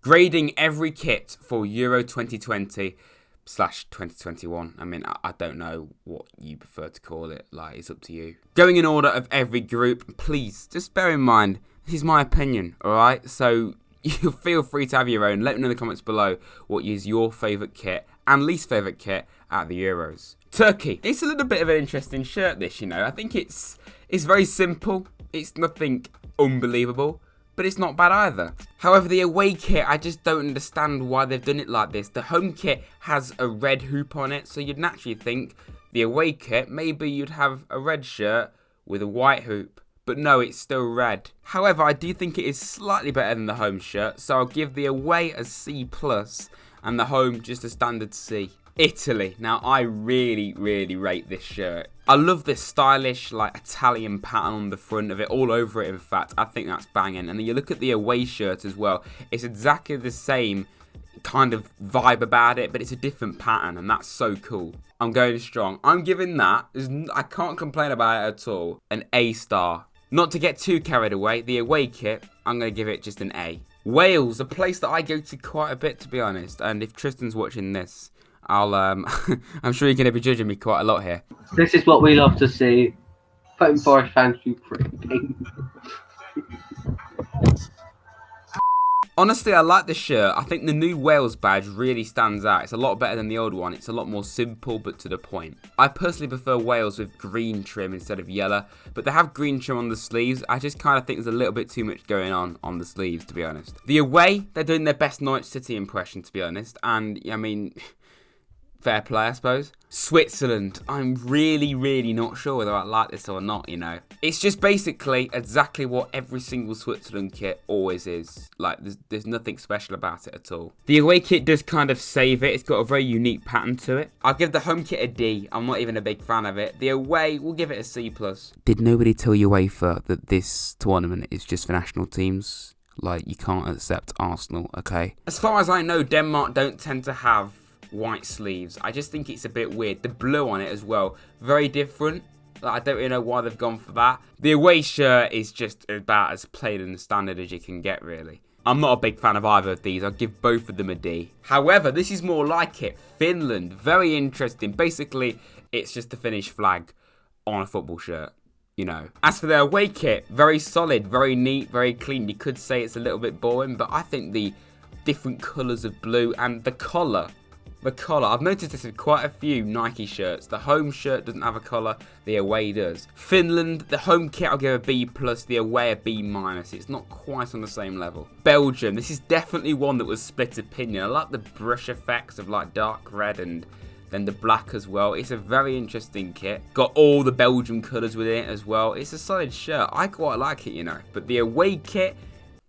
Grading every kit for Euro 2020/2021. I mean, I don't know what you prefer to call it. Like, it's up to you. Going in order of every group, please, just bear in mind, this is my opinion, alright? So, you feel free to have your own. Let me know in the comments below what is your favourite kit and least favourite kit at the Euros. Turkey. It's a little bit of an interesting shirt, this, you know. I think it's very simple. It's nothing unbelievable, but it's not bad either. However, the away kit, I just don't understand why they've done it like this. The home kit has a red hoop on it, so you'd naturally think the away kit, maybe you'd have a red shirt with a white hoop. But no, it's still red. However, I do think it is slightly better than the home shirt, so I'll give the away a C+, and the home just a standard C. Italy. Now, I really, really rate this shirt. I love this stylish, like, Italian pattern on the front of it, all over it, in fact. I think that's banging. And then you look at the away shirt as well. It's exactly the same kind of vibe about it, but it's a different pattern, and that's so cool. I'm going strong. I'm giving that, I can't complain about it at all, an A star. Not to get too carried away, the away kit, I'm going to give it just an A. Wales, a place that I go to quite a bit, to be honest. And if Tristan's watching this, I'm sure you're going to be judging me quite a lot here. This is what we love to see. Putting Boris fans through pain. Honestly, I like the shirt. I think the new Wales badge really stands out. It's a lot better than the old one. It's a lot more simple, but to the point. I personally prefer Wales with green trim instead of yellow, but they have green trim on the sleeves. I just kind of think there's a little bit too much going on the sleeves, to be honest. The away, they're doing their best Norwich City impression, to be honest. And, I mean, fair play, I suppose. Switzerland. I'm really, really not sure whether I like this or not, you know. It's just basically exactly what every single Switzerland kit always is. Like, there's nothing special about it at all. The away kit does kind of save it. It's got a very unique pattern to it. I'll give the home kit a D. I'm not even a big fan of it. The away, we'll give it a C+. Did nobody tell UEFA that this tournament is just for national teams? Like, you can't accept Arsenal, okay? As far as I know, Denmark don't tend to have white sleeves. I just think it's a bit weird. The blue on it as well, very different. Like, I don't really know why they've gone for that. The away shirt is just about as plain and standard as you can get, really. I'm not a big fan of either of these. I'll give both of them a D. However, this is more like it. Finland, very interesting. Basically, it's just the Finnish flag on a football shirt, you know. As for their away kit, very solid, very neat, very clean. You could say it's a little bit boring, but I think the different colours of blue and the collar, I've noticed this with quite a few Nike shirts. The home shirt doesn't have a collar, the away does. Finland, the home kit I'll give a B+, the away a B-. It's not quite on the same level. Belgium, this is definitely one that was split opinion. I like the brush effects of like dark red and then the black as well. It's a very interesting kit. Got all the Belgian colours within it as well. It's a solid shirt. I quite like it, you know. But the away kit,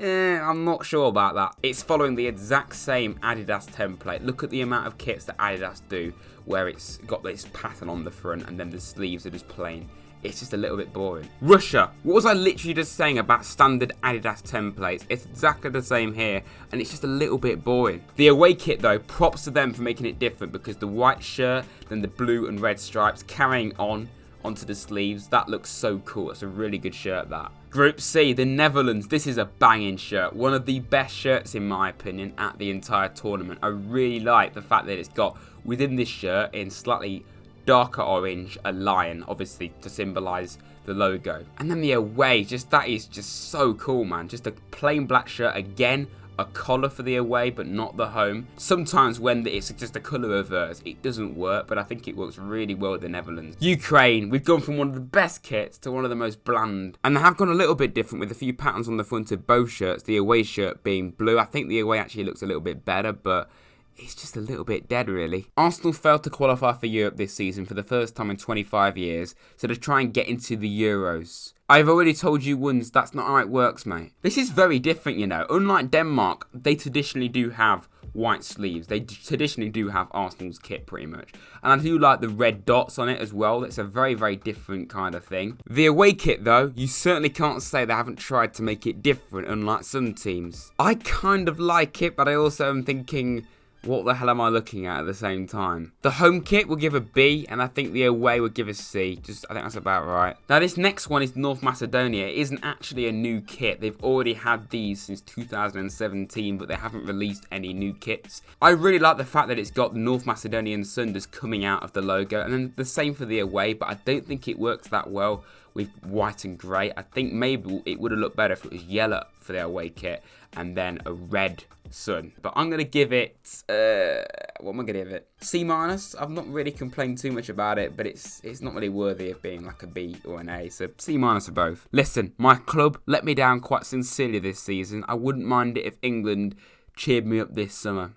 I'm not sure about that. It's following the exact same Adidas template. Look at the amount of kits that Adidas do where it's got this pattern on the front and then the sleeves are just plain. It's just a little bit boring. Russia. What was I literally just saying about standard Adidas templates? It's exactly the same here, and it's just a little bit boring. The away kit, though, props to them for making it different, because the white shirt, then the blue and red stripes carrying onto the sleeves, that looks so cool. It's a really good shirt, that. Group C, the Netherlands. This is a banging shirt. One of the best shirts, in my opinion, at the entire tournament. I really like the fact that it's got, within this shirt, in slightly darker orange, a lion, obviously to symbolise the logo. And then the away, that is just so cool, man. Just a plain black shirt again, a collar for the away, but not the home. Sometimes when it's just a colour reverse, it doesn't work, but I think it works really well with the Netherlands. Ukraine, we've gone from one of the best kits to one of the most bland. And they have gone a little bit different with a few patterns on the front of both shirts, the away shirt being blue. I think the away actually looks a little bit better, but it's just a little bit dead, really. Arsenal failed to qualify for Europe this season for the first time in 25 years, so to try and get into the Euros. I've already told you once, that's not how it works, mate. This is very different, you know. Unlike Denmark, they traditionally do have white sleeves. They traditionally do have Arsenal's kit, pretty much. And I do like the red dots on it as well. It's a very, very different kind of thing. The away kit, though, you certainly can't say they haven't tried to make it different, unlike some teams. I kind of like it, but I also am thinking, What the hell am I looking at the same time? The home kit will give a B, and I think the away will give a C. I think that's about right. Now, this next one is North Macedonia. It isn't actually a new kit. They've already had these since 2017, but they haven't released any new kits. I really like the fact that it's got the North Macedonian sun just coming out of the logo, and then the same for the away, but I don't think it works that well with white and grey. I think maybe it would have looked better if it was yellow for the away kit and then a red sun. But I'm going to give it, what am I going to give it? C-. I've not really complained too much about it, but it's not really worthy of being like a B or an A. So C- for both. Listen, my club let me down quite sincerely this season. I wouldn't mind it if England cheered me up this summer.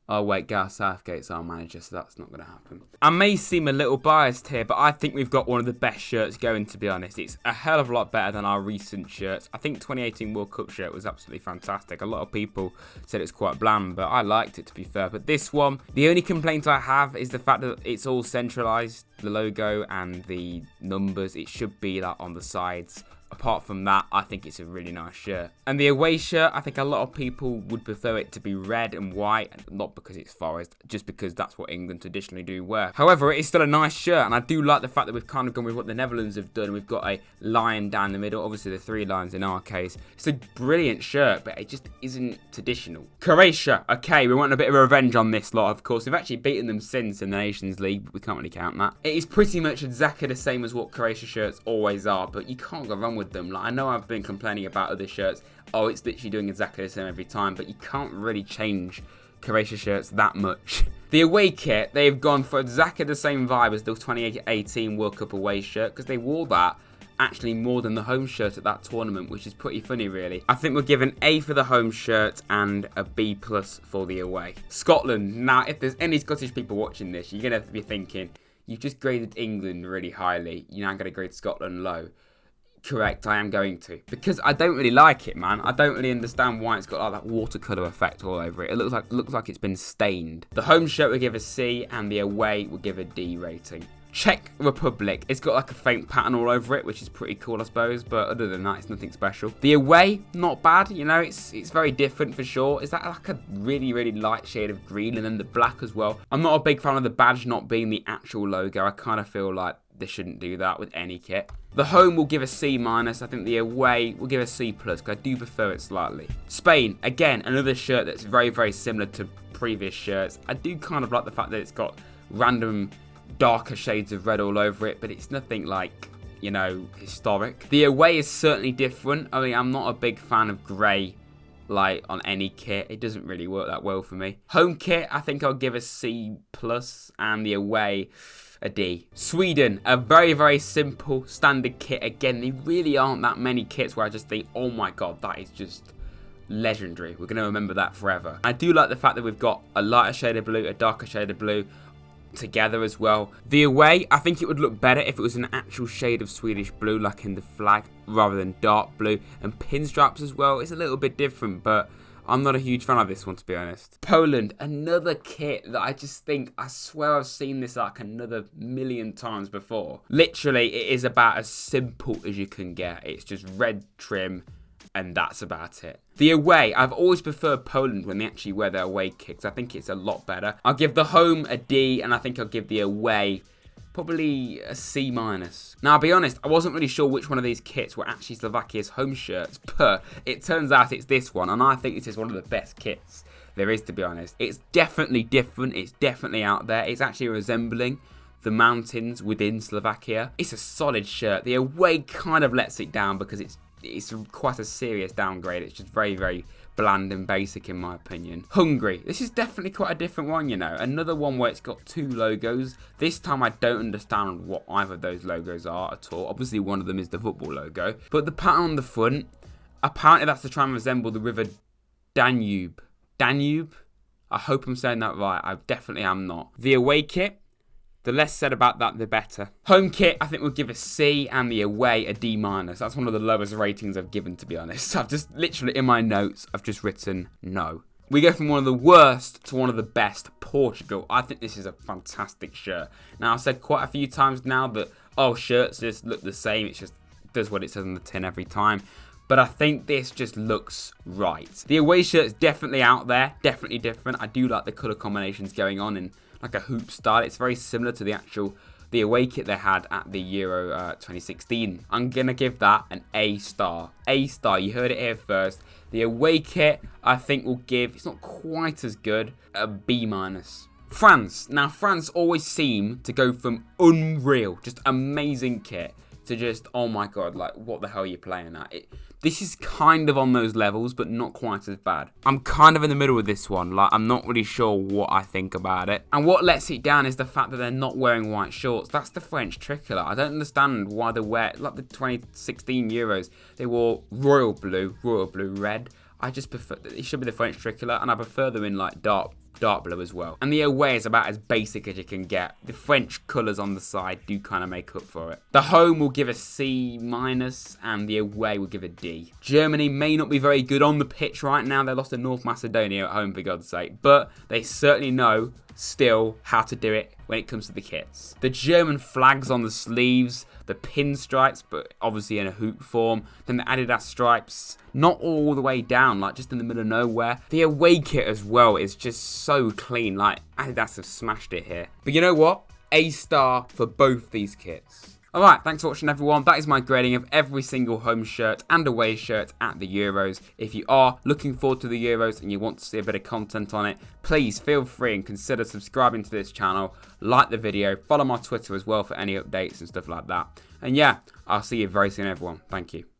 Oh wait, Gareth Southgate's our manager, so that's not going to happen. I may seem a little biased here, but I think we've got one of the best shirts going, to be honest. It's a hell of a lot better than our recent shirts. I think 2018 World Cup shirt was absolutely fantastic. A lot of people said it's quite bland, but I liked it, to be fair. But this one, the only complaint I have is the fact that it's all centralised, the logo and the numbers. It should be like on the sides. Apart from that, I think it's a really nice shirt. And the away shirt, I think a lot of people would prefer it to be red and white, not because it's Forest, just because that's what England traditionally do wear. However, it is still a nice shirt, and I do like the fact that we've kind of gone with what the Netherlands have done. We've got a lion down the middle, obviously the 3 lions in our case. It's a brilliant shirt, but it just isn't traditional. Croatia, okay, we want a bit of revenge on this lot, of course. We've actually beaten them since in the Nations League, but we can't really count that. It is pretty much exactly the same as what Croatia shirts always are, but you can't go wrong with them. Like, I know I've been complaining about other shirts. Oh, it's literally doing exactly the same every time, but you can't really change Croatia shirts that much. The away kit, they've gone for exactly the same vibe as the 2018 World Cup away shirt, because they wore that actually more than the home shirt at that tournament, which is pretty funny, really. I think we'll give an A for the home shirt and a B+ for the away. Scotland. Now, if there's any Scottish people watching this, you're going to be thinking, you've just graded England really highly. You're now going to grade Scotland low. Correct, I am going to. Because I don't really like it, man. I don't really understand why it's got like that watercolour effect all over it. It looks like it's been stained. The home shirt will give a C, and the away will give a D rating. Czech Republic. It's got like a faint pattern all over it, which is pretty cool, I suppose. But other than that, it's nothing special. The away, not bad. You know, it's very different for sure. Is that like a really, really light shade of green, and then the black as well? I'm not a big fan of the badge not being the actual logo. I kind of feel like they shouldn't do that with any kit. The home will give a C-. I think the away will give a C+, because I do prefer it slightly. Spain, again, another shirt that's very, very similar to previous shirts. I do kind of like the fact that it's got random darker shades of red all over it, but it's nothing like, you know, historic. The away is certainly different. I mean, I'm not a big fan of grey like on any kit. It doesn't really work that well for me. Home kit, I think I'll give a C+, and the away a D. Sweden, a very, very simple standard kit. Again, there really aren't that many kits where I just think, oh my god, that is just legendary. We're going to remember that forever. I do like the fact that we've got a lighter shade of blue, a darker shade of blue together as well. The away, I think it would look better if it was an actual shade of Swedish blue like in the flag rather than dark blue, and pinstripes as well. It's a little bit different, but I'm not a huge fan of this one, to be honest. Poland, another kit that I just think, I swear I've seen this like another million times before. Literally, it is about as simple as you can get. It's just red trim, and that's about it. The away, I've always preferred Poland when they actually wear their away kits. I think it's a lot better. I'll give the home a D, and I think I'll give the away probably a C-. Now, I'll be honest, I wasn't really sure which one of these kits were actually Slovakia's home shirts, but it turns out it's this one, and I think this is one of the best kits there is, to be honest. It's definitely different. It's definitely out there. It's actually resembling the mountains within Slovakia. It's a solid shirt. The away kind of lets it down because it's quite a serious downgrade. It's just very, very bland and basic in my opinion. Hungary. This is definitely quite a different one, you know. Another one where it's got 2 logos. This time I don't understand what either of those logos are at all. Obviously one of them is the football logo. But the pattern on the front, apparently that's to try and resemble the river Danube. Danube? I hope I'm saying that right. I definitely am not. The away kit, the less said about that, the better. Home kit, I think we'll give a C, and the away a D-. That's one of the lowest ratings I've given, to be honest. I've just literally in my notes, I've just written no. We go from one of the worst to one of the best. Portugal. I think this is a fantastic shirt. Now, I've said quite a few times now that, oh, shirts just look the same. It just does what it says on the tin every time. but I think this just looks right. The away shirt's definitely out there, definitely different. I do like the colour combinations going on in like a hoop style. It's very similar to the away kit they had at the Euro 2016. I'm going to give that an A star. A star, you heard it here first. The away kit, I think will give, it's not quite as good, a B minus. France. Now, France always seem to go from unreal, just amazing kit, to just, oh my god, like, what the hell are you playing at? This is kind of on those levels, but not quite as bad. I'm kind of in the middle with this one. Like, I'm not really sure what I think about it. And what lets it down is the fact that they're not wearing white shorts. That's the French tricolour. I don't understand why they wear, like the 2016 Euros, they wore royal blue red. I just prefer, it should be the French tricolour, and I prefer them in like dark blue as well. And the away is about as basic as you can get. The French colours on the side do kind of make up for it. The home will give a C minus, and the away will give a D. Germany may not be very good on the pitch right now. They lost to North Macedonia at home, for God's sake, but they certainly know still how to do it when it comes to the kits. The German flags on the sleeves, the pinstripes, but obviously in a hoop form, then the Adidas stripes, not all the way down, like just in the middle of nowhere. The away kit as well is just so clean, like Adidas have smashed it here. But you know what? A star for both these kits. Alright, thanks for watching everyone. That is my grading of every single home shirt and away shirt at the Euros. If you are looking forward to the Euros and you want to see a bit of content on it, please feel free and consider subscribing to this channel, like the video, follow my Twitter as well for any updates and stuff like that. And yeah, I'll see you very soon everyone. Thank you.